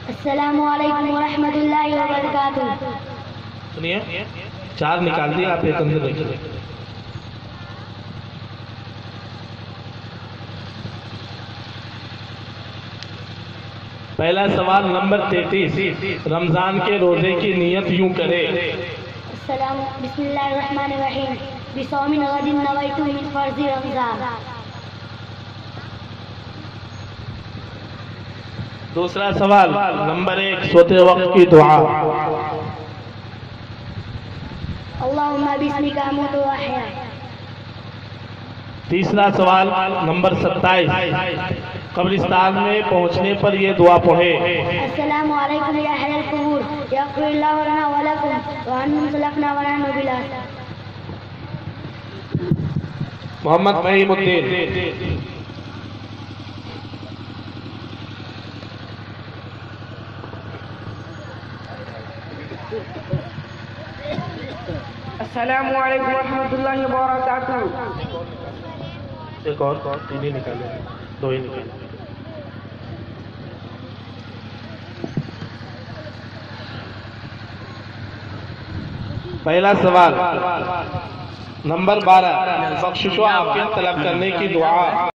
अस्सलामु अलैकुम व रहमतुल्लाहि व बरकातुहू। सुनिए, 4 निकाल दिए, आप एक अंदर रखिए। पहला सवाल नंबर 33, रमजान के रोजे की नियत यूं करे। बिस्मिल्लाहिर्रहमानिर्रहीम बिसौमिन गदिन नवैतु मिन फर्ज़ि रमजान। दूसरा सवाल नंबर 1, सोते वक्त की दुआ। अल्लाहुम्मा बिस्मिका अमूतु व अहया। तीसरा सवाल नंबर 27, कब्रिस्तान में पहुंचने पर यह दुआ पढ़े। अस्सलामु अलैकुम या अहलल कुबूर यग़फ़िरुल्लाहु लना व लकुम व अन्हुम सलफ़ना व नहनु बिला। मोहम्मद फ़हीमुद्दीन। अस्सलामु अलैकुम रहमतुल्लाहि व बरकातुहू। एक और 3 ही निकाले, 2 ही निकाले। पहला सवाल नंबर 12, बख्शिश व आफियत तलब करने की दुआ।